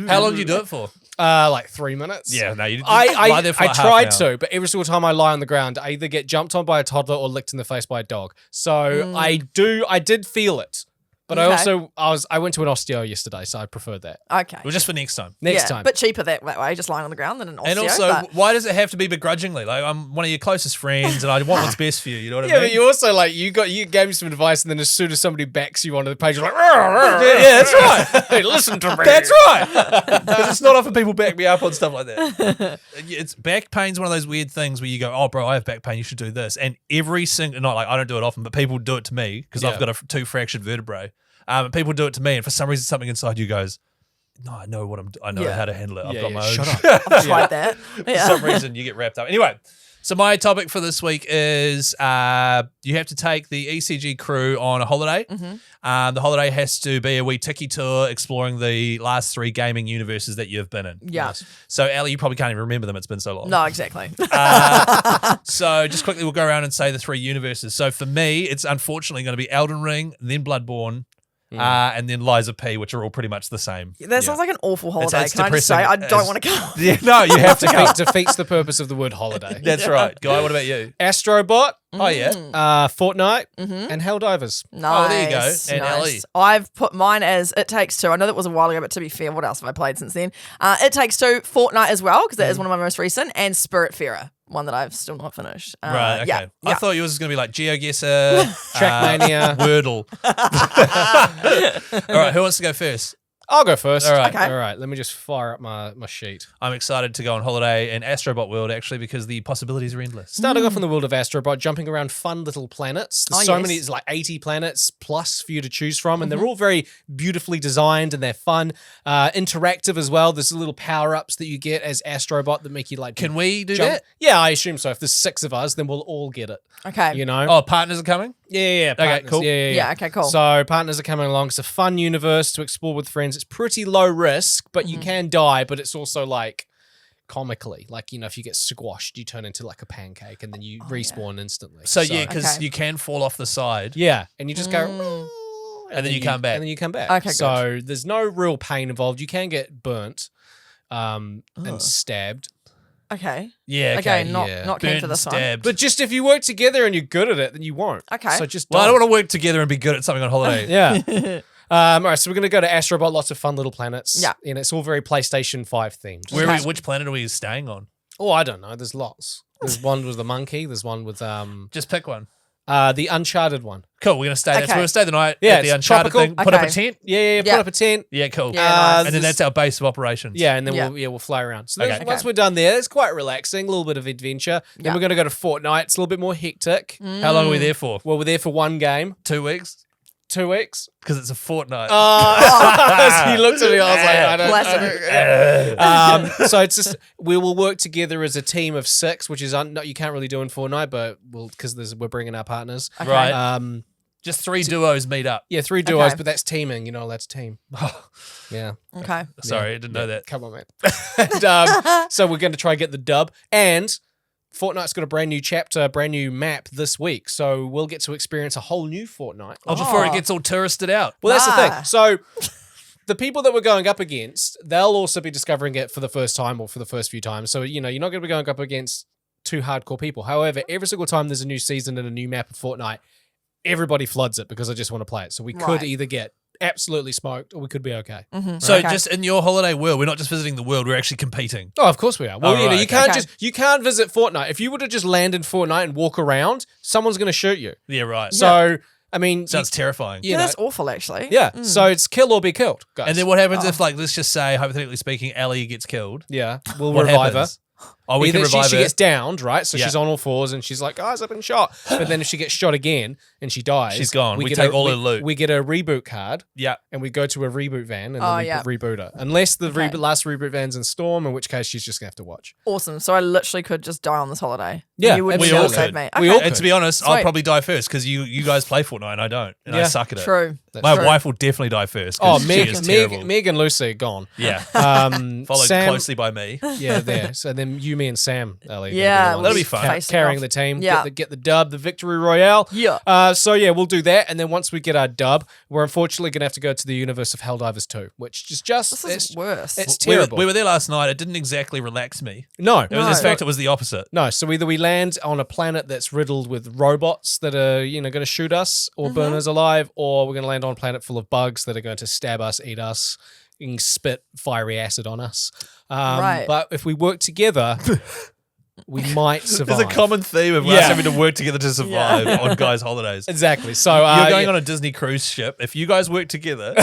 How long did you do it for? Like 3 minutes. Yeah, no, you didn't I lie there for like half tried an hour. to, but every single time I lie on the ground, I either get jumped on by a toddler or licked in the face by a dog. So I did feel it, but Okay. I went to an osteo yesterday, so I preferred that. Okay. Well, just for next time. Next yeah, time. But cheaper that way, just lying on the ground than an osteo. And also, but- why does it have to be begrudgingly? Like, I'm one of your closest friends, and I want what's best for you. You know what yeah, I mean? but you also you gave me some advice, and then as soon as somebody backs you onto the page, you're like, yeah, that's right. hey, listen to me. That's right. Because it's not often people back me up on stuff like that. It's back pain's one of those weird things where you go, oh, bro, I have back pain. You should do this. And every single, not like I don't do it often, but people do it to me because I've got 2 fractured vertebrae. And people do it to me, and for some reason, something inside you goes, no, I know what I know Yeah. how to handle it. I've Yeah, got yeah, my own. shut up. I've tried that. For Yeah. some reason, you get wrapped up. Anyway, so my topic for this week is you have to take the ECG crew on a holiday. The holiday has to be a wee tiki tour exploring the last 3 gaming universes that you've been in. Yeah. So, Ellie, you probably can't even remember them. It's been so long. No, exactly. So just quickly, we'll go around and say the 3 universes. So for me, it's unfortunately going to be Elden Ring, then Bloodborne, and then Liza P, which are all pretty much the same. That sounds like an awful holiday. it's Can I just say, I depressing. don't want to go. Yeah, no, you have to go. Defeats the purpose of the word holiday. That's right. Guy, what about you? Astrobot, Oh, yeah. Fortnite, and Helldivers. Nice. Oh, there you go. And Ellie? I've put mine as It Takes Two. I know that was a while ago, but to be fair, what else have I played since then? It Takes Two, Fortnite as well, because that is one of my most recent, and Spiritfarer, one that I've still not finished. Right, okay. Yeah. I thought yours was going to be like GeoGuessr, Trackmania. Wordle. All right, who wants to go first? I'll go first. All right. Okay. All right. Let me just fire up my sheet. I'm excited to go on holiday in Astrobot World, actually, because the possibilities are endless. Starting off in the world of Astrobot, jumping around fun little planets. There's Oh, so yes. many, it's like 80 planets plus for you to choose from, and they're all very beautifully designed and they're fun. Interactive as well. There's little power-ups that you get as Astrobot that make you like Can we do jump. that? Yeah, I assume so. If there's 6 of us, then we'll all get it. Okay. You know? Oh, partners are coming? Yeah. Okay, Partners. cool. Yeah. Yeah, okay, cool. So partners are coming along. It's a fun universe to explore with friends. It's pretty low risk, but you can die. But it's also like comically, like, you know, if you get squashed, you turn into like a pancake and then you respawn instantly. So yeah, because Okay. you can fall off the side. yeah, and you just go. And then you come back. And then you come back. Okay, so there's no real pain involved. You can get burnt and stabbed. Okay. Yeah, Okay, okay. not keen Burnt for and this one. stabbed. But just if you work together and you're good at it, then you won't. Okay. So just Well, I don't want to work together and be good at something on holiday. Yeah. All right, so we're going to go to Astrobot, lots of fun little planets. Yeah. And it's all very PlayStation 5 themed. Which planet are we staying on? Oh, I don't know. There's lots. There's one with the monkey. There's one with Just pick one. the Uncharted one. Cool, we're going to stay there. So Okay. we're going to stay the night Yeah, at the it's Uncharted tropical. thing. Put up a Okay. tent. Yeah, put Yeah. up a tent. Yeah, cool. Yeah, nice. And then that's our base of operations. Yeah, and then Yeah. we'll fly around. So Okay. once we're done there, it's quite relaxing, a little bit of adventure. Then Yeah. we're going to go to Fortnite. It's a little bit more hectic. How long are we there for? Well, we're there for one game, 2 weeks? 2 weeks. Because it's a fortnight. He looked at me. I was like, I don't. Classic. So it's just we will work together as a team of 6, which is not you can't really do in Fortnite, but because we're bringing our partners. Okay. Right. Just 3 duos meet up. Yeah, 3 duos, Okay. but that's teaming. You know, that's team. Yeah. Okay. Sorry, I didn't know that. Come on, man. And, so we're going to try and get the dub. And Fortnite's got a brand new chapter, brand new map this week. So we'll get to experience a whole new Fortnite. Oh, before it Oh. gets all touristed out. Well, that's the Ah. thing. So the people that we're going up against, they'll also be discovering it for the first time or for the first few times. So, you're not going to be going up against 2 hardcore people. However, every single time there's a new season and a new map of Fortnite, everybody floods it because I just want to play it. So we could Right. either get absolutely smoked or we could be okay. So Okay. just in your holiday world, we're not just visiting the world, we're actually competing. Oh, of course we are. Well, Oh, right, you okay. can't Okay. you can't visit Fortnite. If you were to just land in Fortnite and walk around, someone's going to shoot you. Yeah, right. So, I mean, Sounds terrifying. you Yeah, know, that's awful, actually. yeah. So it's kill or be killed, guys. And then what happens if, like, let's just say, hypothetically speaking, Ellie gets killed? yeah, we'll What revive happens? her. Oh, we can Either revive she her. gets downed, right? So Yeah. she's on all fours and she's like, guys, I've been shot. But then if she gets shot again and she dies, She's gone. We get take all her loot. We get a reboot card Yeah. and we go to a reboot van and Oh, then we yeah. reboot her. Unless the Okay. last reboot van's in Storm, in which case she's just going to have to watch. Awesome. So I literally could just die on this holiday. Yeah, You wouldn't we be able all to save could. me. We Okay. all And to be honest, I'll Sweet. probably die first because you guys play Fortnite and I don't. And I Yeah. suck at it. True. My True. wife will definitely die first. Oh, 'cause she is terrible. Meg and Lucy are gone. Yeah. Followed Followed closely by me. Yeah, there. So then you, me, and Sam, Ellie, Yeah, gonna That'll be we fun. face it carrying off. the team, Yeah. get the dub, the victory royale. Yeah. So yeah, we'll do that, and then once we get our dub, we're unfortunately gonna have to go to the universe of Helldivers 2, which is just This is worse. it's We were, terrible. we were there last night. It didn't exactly relax me. no, It was, in fact, it was the opposite. no. So either we land on a planet that's riddled with robots that are going to shoot us or burn us alive, or we're going to land on a planet full of bugs that are going to stab us, eat us, and spit fiery acid on us. Right. But if we work together, we might survive. There's a common theme of Yeah. us having to work together to survive on guys' holidays. Exactly. So You're going yeah, on a Disney cruise ship. If you guys work together,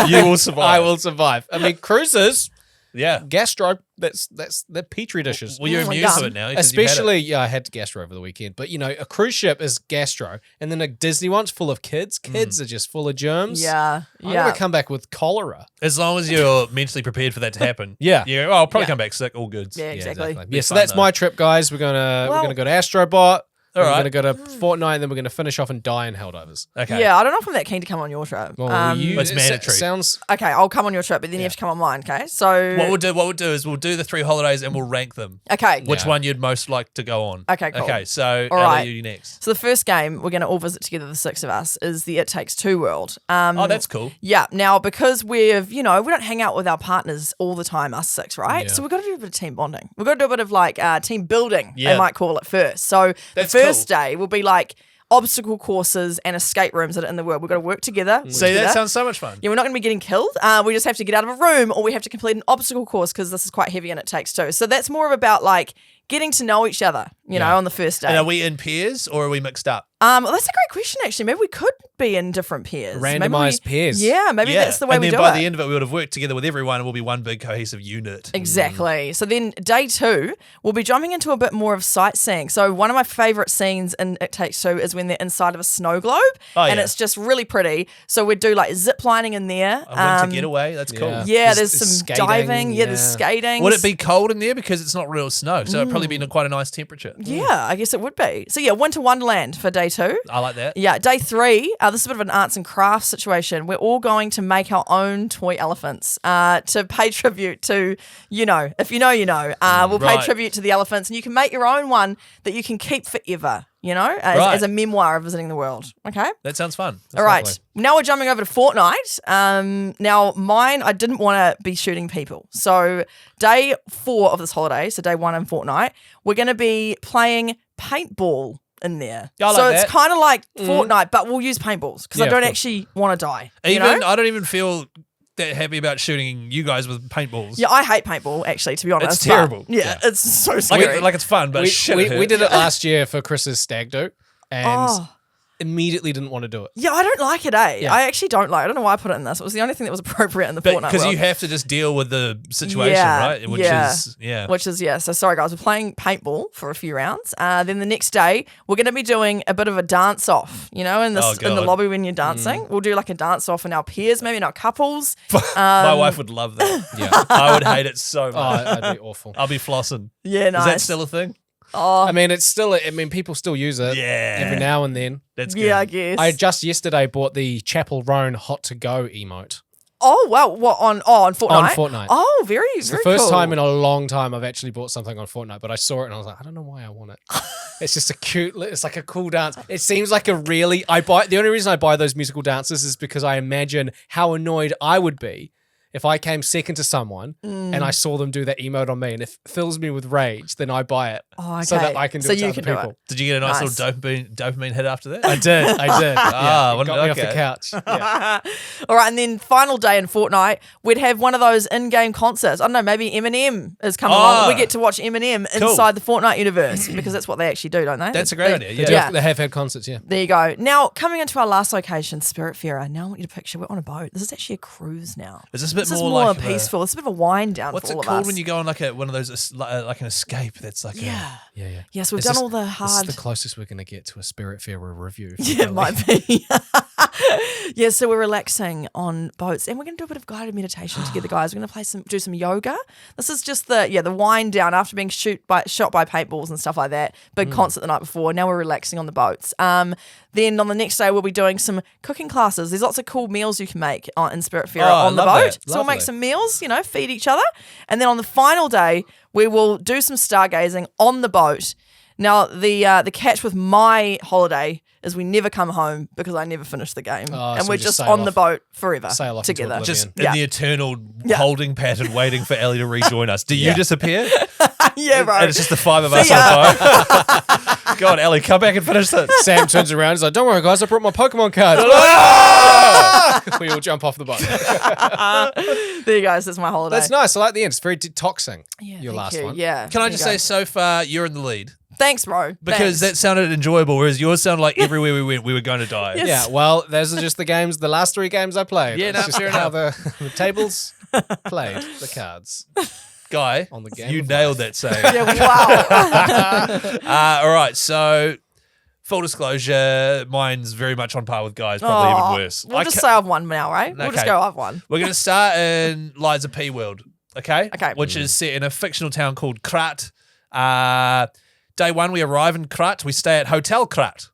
you will survive. I will survive. I mean, cruises, Yeah. gastro. They're petri dishes. Well, you're Oh my immune to God. it now. 'cause you've had it. Especially, yeah, I had gastro over the weekend. But a cruise ship is gastro, and then a Disney one's full of kids. Kids are just full of germs. Yeah. I'm Yeah. gonna come back with cholera. As long as you're mentally prepared for that to happen. Yeah. You go, oh, I'll probably Yeah. come back sick. All goods. Yeah, exactly. Yeah, so fun, that's though. my trip, guys. We're gonna Well- go to Astrobot. All We're right. gonna go to Fortnite, and then we're gonna finish off and die in Helldivers. Okay. Yeah, I don't know if I'm that keen to come on your trip. Well, It's mandatory. Sounds Okay, I'll come on your trip, but then you have to come on mine, okay? So What we'll do is we'll do the 3 holidays and we'll rank them. okay. Which Yeah. one you'd most like to go on? Okay, cool. Okay, so All Ellie, right. you next. So the first game we're going to all visit together, the 6 of us, is the It Takes Two world. Oh, that's cool. Yeah. Now, because we don't hang out with our partners all the time, us 6, right? Yeah. So we've got to do a bit of team bonding. We've got to do a bit of team building, Yeah. they might call it first. So That's the first cool. day will be like obstacle courses and escape rooms that are in the world. We've got to work together. work See, that together. sounds so much fun. Yeah, we're not going to be getting killed. We just have to get out of a room, or we have to complete an obstacle course because this is quite heavy and it takes 2. So that's more about like getting to know each other, you know, on the first day. And are we in pairs or are we mixed up? Well, that's a great question, actually. Maybe we could be in different pairs. Maybe randomized pairs. Yeah, maybe that's the way and we then do by it. the end of it, we would have worked together with everyone and we'll be one big cohesive unit. Exactly. So then day 2, we'll be jumping into a bit more of sightseeing. So one of my favourite scenes in It Takes Two is when they're inside of a snow globe. Oh, and yeah. it's just really pretty. So we'd do like zip lining in there. A winter getaway, that's cool. Yeah, There's there's some skating, diving. Yeah, there's yeah. skating. Would it be cold in there because it's not real snow? So it'd probably be quite a nice temperature. Yeah, I guess it would be. So yeah, Winter Wonderland for day 2. I like that. Yeah, day 3, this is a bit of an arts and crafts situation. We're all going to make our own toy elephants to pay tribute to, if you know, you know. We'll pay Right. tribute to the elephants, and you can make your own one that you can keep forever. you know, as a memoir of visiting the world. Okay. That sounds fun. All right. Now we're jumping over to Fortnite. Now mine, I didn't want to be shooting people. So day 4 of this holiday, so day 1 in Fortnite, we're going to be playing paintball in there. So it's kind of like Fortnite, but we'll use paintballs because I don't actually want to die. I don't even feel that happy about shooting you guys with paintballs. Yeah, I hate paintball, actually, to be honest. It's terrible. Yeah, it's so scary. Like it's fun, but we did it last year for Chris's stag do, and immediately didn't want to do it. Yeah, I don't like it, Yeah. I actually don't like it. I don't know why I put it in this. It was the only thing that was appropriate in the Fortnite because you have to just deal with the situation, right? Which is, so sorry guys, we're playing paintball for a few rounds. Then the next day, we're going to be doing a bit of a dance-off, you know, in the lobby when you're dancing. We'll do like a dance-off in our pairs, maybe in our couples. My wife would love that. Yeah, I would hate it so much. That'd be awful. I'll be flossing. Yeah, nice. Is that still a thing? Oh. I mean, people still use it every now and then. That's good. Yeah, I guess. I just yesterday bought the Chapel Roan Hot to Go emote. Oh, wow. What, on Fortnite? On Fortnite. Oh, very, it's very the first cool. time in a long time I've actually bought something on Fortnite, but I saw it and I was like, I don't know why I want it. It's just it's like a cool dance. It seems like the only reason I buy those musical dances is because I imagine how annoyed I would be if I came second to someone and I saw them do that emote on me, and if it fills me with rage, then I buy it so that I can do it to other people. Did you get a nice little dopamine hit after that? I did. It got me off the couch. Yeah. All right, and then final day in Fortnite, we'd have one of those in-game concerts. I don't know, maybe Eminem is coming along. We get to watch Eminem inside the Fortnite universe because that's what they actually do, don't they? That's a great idea. They have had concerts, There you go. Now, coming into our last location, Spiritfarer. Now I want you to picture we're on a boat. This is actually a cruise now. Is this a bit This is more more like peaceful. It's a bit of a wind down what's for all it of us. called when you go on like one of those like an escape? That's like yeah. Yes, we've done all the hard. This is the closest we're going to get to a Spiritfarer review. Yeah, it might be. Yeah, so we're relaxing on boats, and we're going to do a bit of guided meditation together, guys. We're going to do some yoga. This is just the wind down after being shot by paintballs and stuff like that. Big concert the night before. Now we're relaxing on the boats. Then on the next day, we'll be doing some cooking classes. There's lots of cool meals you can make in Spiritfarer on the boat. So we'll make some meals, feed each other. And then on the final day, we will do some stargazing on the boat. Now, the catch with my holiday is we never come home because I never finish the game. And we're just on the boat forever together. Just in the eternal holding pattern waiting for Ellie to rejoin us. Do you disappear? Yeah, bro. And it's just the 5 of us on the boat. God, Ellie, come back and finish this. Sam turns around and is like, don't worry, guys, I brought my Pokemon cards. We all jump off the boat. There you go. That's my holiday. That's nice. I like the end. It's very detoxing. Yeah, your last one. Yeah. Can I just say, so far, you're in the lead. Thanks, bro. Because that sounded enjoyable, whereas yours sounded like everywhere we went, we were going to die. Yes. Yeah, well, those are just the last 3 games I played. Yeah, That's no, just fair how enough. the tables played, the cards. Guy, On the game you of nailed life. that saying. Yeah, wow. All right, so full disclosure, mine's very much on par with Guy's, probably even worse. We'll just say I've won now, right? We'll just go I've won. We're going to start in Liza P world, okay? Okay. Which is set in a fictional town called Krat. Day 1, we arrive in Krat. We stay at Hotel Krat.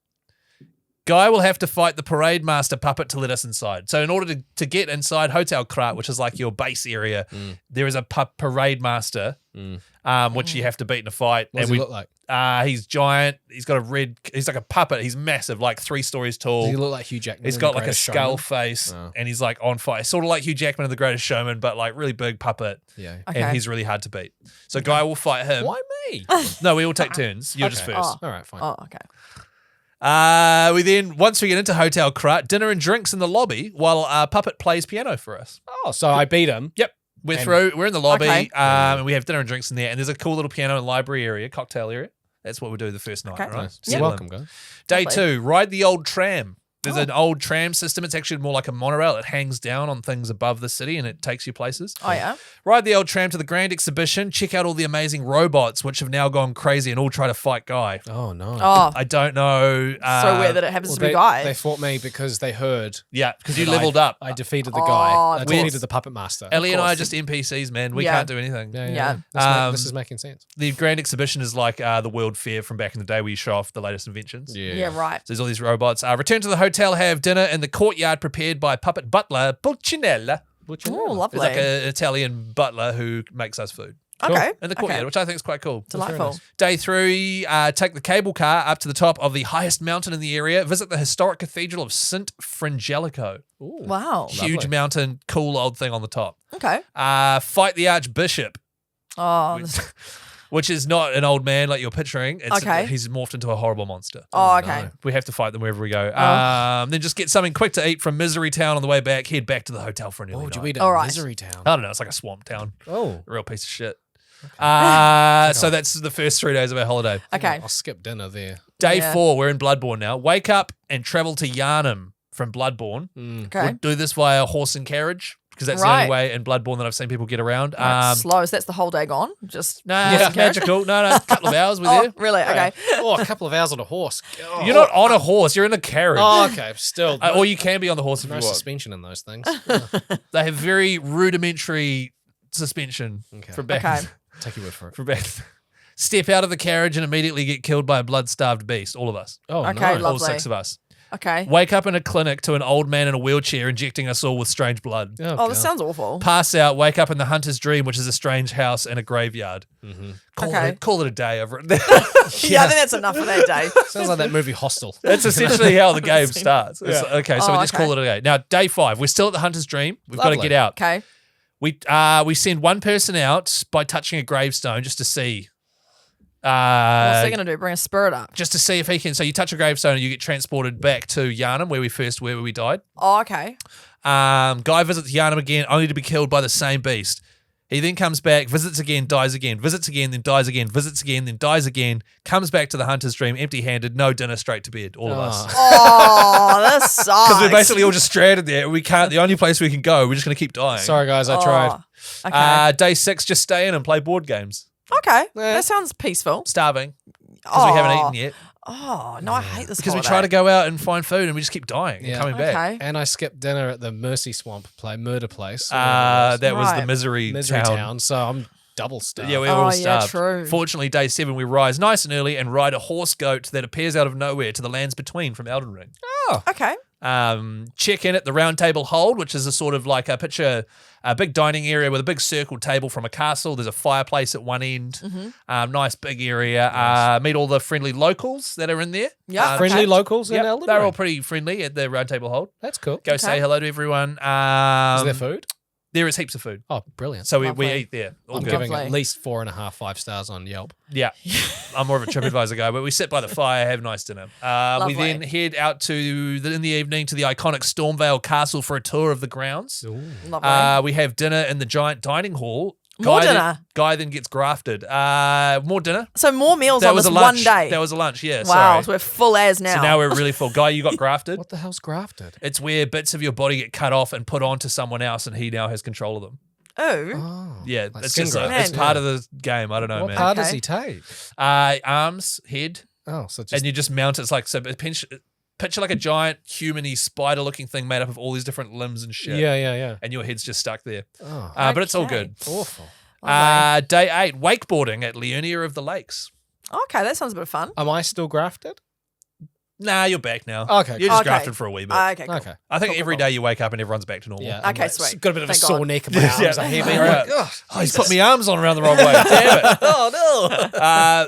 Guy will have to fight the parade master puppet to let us inside. So in order to get inside Hotel Krat, which is like your base area, there is a parade master, which you have to beat in a fight. What does he look like? He's giant. He's got he's like a puppet. He's massive, like 3 stories tall. Does he look like Hugh Jackman? He's got like a skull face, and he's like on fire. Sort of like Hugh Jackman in The Greatest Showman, but like really big puppet. Yeah. Okay. And he's really hard to beat. So Guy will fight him. Why me? No, we all take turns. You're just first. All right, fine. Oh, okay. Once we get into Hotel Krat, dinner and drinks in the lobby while Puppet plays piano for us. Oh, so I beat him. Yep. We're in the lobby, Okay. and we have dinner and drinks in there, and there's a cool little piano and library area, cocktail area. That's what we do the first night, Okay. right? Nice. Yeah. You're welcome, guys. Day Lovely. 2, ride the old tram. There's an old tram system. It's actually more like a monorail. It hangs down on things above the city and it takes you places. Oh, yeah? Ride the old tram to the Grand Exhibition. Check out all the amazing robots, which have now gone crazy and all try to fight Guy. Oh, no. Oh, I don't know. so weird that it happens to be Guy. They fought me because they heard. Yeah, because you that leveled up. I defeated the guy. I of defeated course. the puppet master. Ellie and I are course. just NPCs, man. We Yeah. can't do anything. Yeah. This is making sense. The Grand Exhibition is like the World Fair from back in the day where you show off the latest inventions. Yeah, right. So there's all these robots. Return to the hotel, have dinner in the courtyard prepared by puppet butler Pulcinella. Oh, lovely. He's like an Italian butler who makes us food. Okay. in the courtyard, which I think is quite cool. Delightful. Day 3, take the cable car up to the top of the highest mountain in the area. Visit the historic cathedral of St. Frangelico. Ooh. Wow. Huge Lovely. mountain, cool old thing on the top. Okay. Fight the Archbishop, Oh, which is not an old man like you're picturing. Okay. He's morphed into a horrible monster. okay. no. We have to fight them wherever we go. Oh. Then just get something quick to eat from Misery Town on the way back. Head back to the hotel for an early What would you night. eat All in right. Misery Town? I don't know. It's like a swamp town. Oh. A real piece of shit. So that's the first 3 days of our holiday. Okay. I'll skip dinner there. Day Yeah. 4, we're in Bloodborne now. Wake up and travel to Yarnum from Bloodborne. Okay. We'll do this via horse and carriage because that's the Right. only way in Bloodborne that I've seen people get around. Slow. So that's the whole day gone. Just Nah, horse it's and carriage? magical. No, a couple of hours we're Oh, there. really? Okay. Oh, a couple of hours on a horse. Oh. You're not on a horse. You're in a carriage. Oh, okay. Still. Or you can be on the horse if no you want. suspension in those things. They have very rudimentary suspension Okay. for back. Okay. Take your word for it. For back. Step out of the carriage and immediately get killed by a blood-starved beast. All of us. Oh, Okay, no. love- All Lovely. 6 of us. Okay. Wake up in a clinic to an old man in a wheelchair injecting us all with strange blood. Oh, this sounds awful. Pass out, wake up in the hunter's dream, which is a strange house and a graveyard. Mm-hmm. Call it a day over it. Yeah, I think that's enough for that day. Sounds like that movie Hostel. That's essentially how the game starts. It's- Yeah. okay, so Oh, we just okay. call it a day. Now, day 5, we're still at the hunter's dream. We've got to Lovely. get out. Okay. We send one person out by touching a gravestone just to see. What's he going to do? Bring a spirit up? Just to see if he can. So you touch a gravestone and you get transported back to Yarnum, where we died. Oh, okay. Guy visits Yarnum again, only to be killed by the same beast. He then comes back, visits again, dies again, visits again, then dies again, visits again, then dies again, comes back to the hunter's dream empty-handed, no dinner, straight to bed, all of us. Oh, this sucks. Because we're basically all just stranded there. We can't. The only place we can go, we're just going to keep dying. Sorry, guys. I tried. Okay. Day 6, just stay in and play board games. Okay. That sounds peaceful. Starving because we haven't eaten yet. Oh, no, I hate this Because we holiday. try to go out and find food and we just keep dying and Yeah. coming back. Okay. And I skipped dinner at the Mercy Swamp murder place. That was the Right. misery, Misery town. Town. So I'm double stuffed. Yeah, we Oh, were all yeah, starved. true. Fortunately, day 7, we rise nice and early and ride a horse goat that appears out of nowhere to the lands between from Elden Ring. Okay. Check in at the Round Table Hold, which is a sort of like a big dining area with a big circle table from a castle. There's a fireplace at one end. Mm-hmm. Nice big area. Meet all the friendly locals that are in there. Yeah. Friendly Okay. locals in Yep, Elden they're all Ring? pretty friendly at the Round Table Hold. That's cool. Go Okay. say hello to everyone. Is there food? There is heaps of food. Oh, brilliant. So we Lovely. eat there. All I'm good. giving Lovely. at least 4.5 5 stars on Yelp. Yeah. I'm more of a TripAdvisor guy, but we sit by the fire, have nice dinner. We Lovely. then head out in the evening to the iconic Stormvale Castle for a tour of the grounds. Lovely. We have dinner in the giant dining hall. More Guy dinner? Guy then gets grafted. More dinner. So more meals That on was this a lunch. one day. That was a lunch, yeah. Wow. So Sorry. we're full as now. So now we're really full. Guy, you got grafted. What the hell's grafted? It's where bits of your body get cut off and put onto someone else, and he now has control of them. Oh. Oh. Yeah, Like it's skin just graft. it's Man. part of the game. I don't know, What man. part does Okay. he take? Arms, head, Oh, so just and you just mount it. It's like so. Picture like a giant human-y spider-looking thing made up of all these different limbs and shit. yeah. And your head's just stuck there. Oh, But it's all Okay. good. awful. Day 8, wakeboarding at Leonia of the Lakes. Okay, that sounds a bit of fun. Am I still grafted? Nah, you're back now. Okay, You're just Okay. grafted for a wee bit. Okay, cool. Okay. I think cool, every cool. day you wake up and everyone's back to normal. Yeah. Okay, I'm sweet. Got a bit of a Thank sore God. neck in my arms. Yeah. I hear me. Right. Ugh, Oh, he's put my arms on around the wrong way. Damn it. Oh,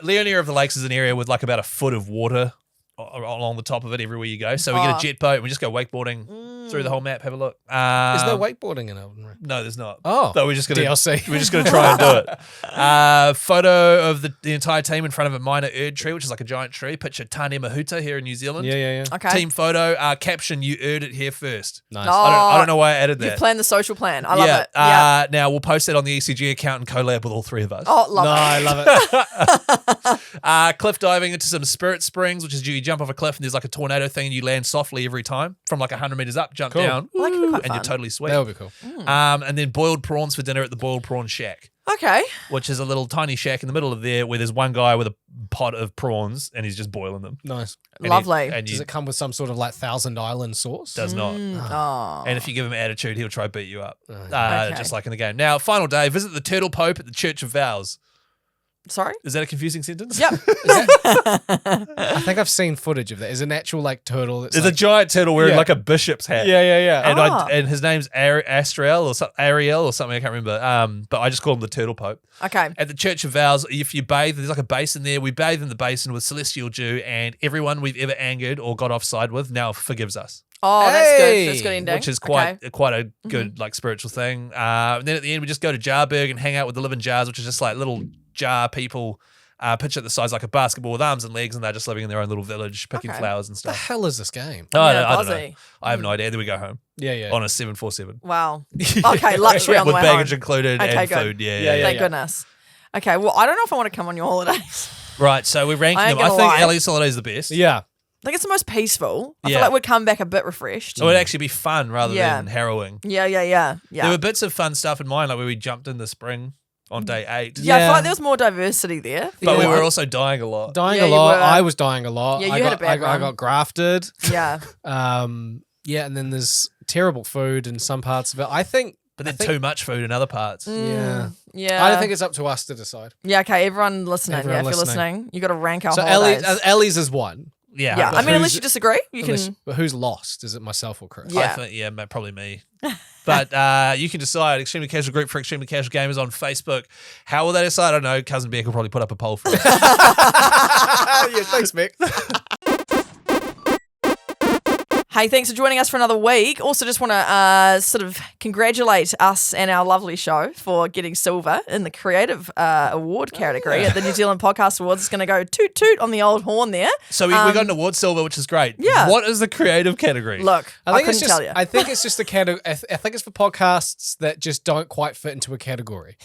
no. Leonia of the Lakes is an area with like about a foot of water along the top of it everywhere you go. So we get Oh. a jet boat and we just go wakeboarding through the whole map. Have a look. Is there wakeboarding in Elden Ring? No, there's not. Oh. So we're just gonna DLC. We're just gonna try and do it. Photo of the entire team in front of a minor erd tree, which is like a giant tree. Picture Tane Mahuta here in New Zealand. Yeah. Okay. Team photo. Caption: You erd it here first. Nice. Oh. I don't know why I added You've that. planned the social plan. I love yeah. it. Yeah. Now we'll post that on the ECG account and collab with all three of us. Oh, love No, it. I love it. Cliff diving into some spirit springs, which is you jump off a cliff and there's like a tornado thing and you land softly every time from like 100 meters up, jump Cool. down, Well, that could be quite and you're fun. totally sweet. That would be cool. And then boiled prawns for dinner at the Boiled Prawn Shack, Okay. which is a little tiny shack in the middle of there where there's one guy with a pot of prawns and he's just boiling them. Nice. And Lovely. and Does it come with some sort of like Thousand Island sauce? does not. Oh. And if you give him attitude, he'll try to beat you up, Okay. just like in the game. Now, final day, visit the Turtle Pope at the Church of Vows. Sorry? Is that a confusing sentence? Yep. I think I've seen footage of that. Is an actual like turtle. That's There's like, a giant turtle wearing Yeah. like a bishop's hat. yeah. And Ah. and his name's Ariel or something. I can't remember. But I just call him the Turtle Pope. Okay. At the Church of Vows, if you bathe, there's like a basin there. We bathe in the basin with celestial dew, and everyone we've ever angered or got offside with now forgives us, Oh, that's good. Hey! That's good ending. which is Okay. quite a good like spiritual thing. And then at the end, we just go to Jarberg and hang out with the living jars, which is just like little jar people. Picture the size like a basketball with arms and legs, and they're just living in their own little village, picking Okay. flowers and What the stuff. hell is this game? I Yeah, don't know. Aussie. I have no idea. Then we go home Yeah. on a 747. Wow. Okay, luxury on the with way baggage home. included Okay, and good. food. Yeah. Yeah, Thank goodness. Okay, well, I don't know if I want to come on your holidays. Right, so we're ranking I ain't them. I gonna think lie. Ellie's holiday is the best. Yeah. I think it's the most peaceful. I feel Yeah. like we'd come back a bit refreshed. It would actually be fun rather Yeah. than harrowing. Yeah. There were bits of fun stuff in mine, like where we jumped in the spring on day 8. Yeah, I feel Yeah. like there was more diversity there. But we Yeah. were also dying a lot. Dying Yeah, a you lot. were. I was dying a lot. Yeah, you I had got, a bad I run. got grafted. Yeah. Yeah, and then there's terrible food in some parts of it. I think. But then I think- too much food in other parts. Yeah. Yeah. I don't think it's up to us to decide. Yeah, okay, everyone listening. Everyone if you're listening, you got to rank our So holidays. Ellie's is one. Yeah. Yeah, I mean, unless who's- you disagree, you can. But who's lost? Is it myself or Chris? Yeah. I think, probably me. But you can decide. Extremely Casual Group for Extremely Casual Gamers on Facebook. How will they decide? I don't know. Cousin Beck will probably put up a poll for us. Yeah, thanks, Mick. Hey, thanks for joining us for another week. Also, just want to sort of congratulate us and our lovely show for getting silver in the Creative Award category at the New Zealand Podcast Awards. It's going to go toot toot on the old horn there. So we got an award silver, which is great. Yeah. What is the creative category? Look, I think couldn't it's just. tell you. I think it's just a category. I think it's for podcasts that just don't quite fit into a category.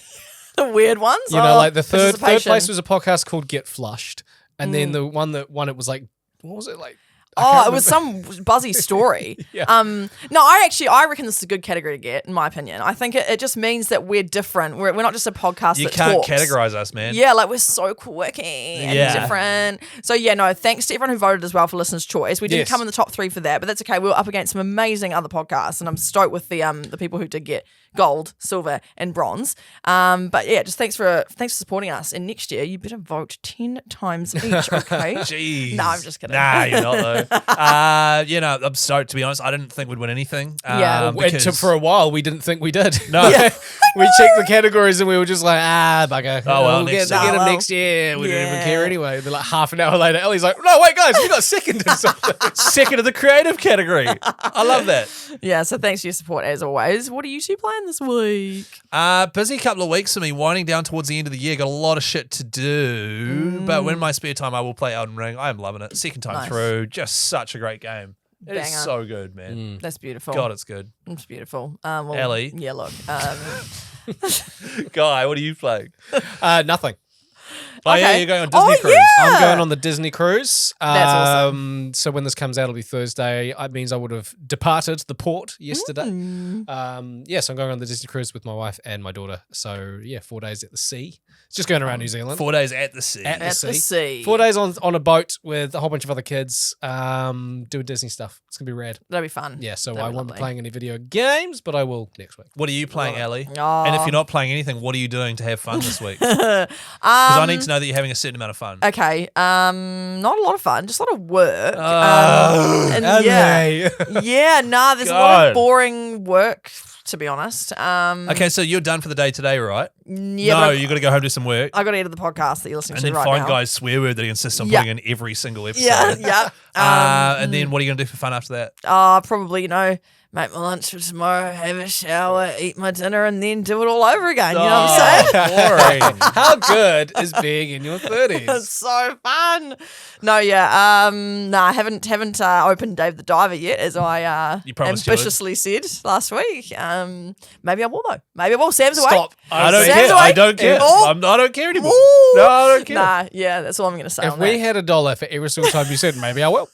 The weird ones. You know, like the third participation. place was a podcast called Get Flushed, and then the one that won it was like, what was it like? I Oh, can't it was remember. some buzzy story. Yeah. No, I reckon this is a good category to get, in my opinion. I think it just means that we're different. We're not just a podcast you that can't talks. categorize us, man. Yeah, like we're so quirky and Yeah. different. So yeah, no, thanks to everyone who voted as well for Listener's Choice. We didn't Yes. come in the top 3 for that, but that's okay. We were up against some amazing other podcasts, and I'm stoked with the people who did get gold, silver, and bronze. But yeah, just thanks for supporting us. And next year, you better vote 10 times each, okay? Jeez. No, I'm just kidding. Nah, you're not though. I'm stoked, to be honest. I didn't think we'd win anything. Yeah. Because For a while, we didn't think we did. No. Yeah. We checked the categories and we were just like, bugger. Oh, well, we'll next get year. them Oh, well. next year. We don't even Yeah. care anyway. Then like half an hour later, Ellie's like, no, wait, guys, we got second in something. second of the creative category. I love that. Yeah, so thanks for your support as always. What are you two playing this week? Busy couple of weeks for me, winding down towards the end of the year. Got a lot of shit to do. But when my spare time, I will play Elden Ring. I am loving it. Second time Nice. through. Just such a great game. It is Banger. so good, man. That's beautiful. God, it's good. It's beautiful. Well, Ellie? Yeah, look. Guy, what are you playing? Nothing. Oh, yeah, Okay. you're going on Disney Oh, Cruise. yeah. I'm going on the Disney cruise. That's awesome. So when this comes out, it'll be Thursday. It means I would have departed the port yesterday. Mm. Yes, I'm going on the Disney cruise with my wife and my daughter. So yeah, 4 days at the sea. It's just going around New Zealand. 4 days at the sea. At At the sea. 4 days on a boat with a whole bunch of other kids doing Disney stuff. It's going to be rad. That'd be fun. Yeah, so That'd I be won't be lovely. playing any video games, but I will next week. What are you playing, Ellie? Oh. And if you're not playing anything, what are you doing to have fun this week? Because I need to know that you're having a certain amount of fun. Okay, not a lot of fun, just a lot of work. And And yeah, yeah, nah, there's a lot God. of boring work, to be honest. Okay, so you're done for the day today, right? Yeah, no, but you got to go home do some work. I got to edit the podcast that you're listening And to then right find now. Guy's swear word that he insists on Yeah. putting in every single episode. Yeah, yeah. And then what are you going to do for fun after that? Probably, make my lunch for tomorrow, have a shower, eat my dinner, and then do it all over again. You know what I'm saying? Boring. How good is being in your 30s? It's so fun. No, yeah. I haven't opened Dave the Diver yet, as I You promised you would. ambitiously said last week. Maybe I will though. Maybe I will. Sam's away. Stop. I don't Sam's care. away. I don't care. Oh. I don't care anymore. Ooh. No, I don't care. Nah, yeah, that's all I'm going to say If on we that. had $1 for every single time you said, maybe I will.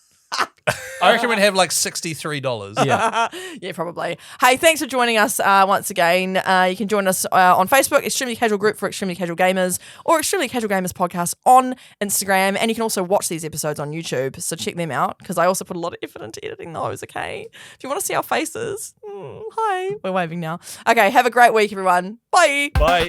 I reckon we'd have like $63. Yeah. Yeah, probably. Hey, thanks for joining us once again. You can join us on Facebook, Extremely Casual Group for Extremely Casual Gamers, or Extremely Casual Gamers Podcast on Instagram. And you can also watch these episodes on YouTube, so check them out, because I also put a lot of effort into editing those, okay? If you want to see our faces, hi. We're waving now. Okay, have a great week, everyone. Bye. Bye.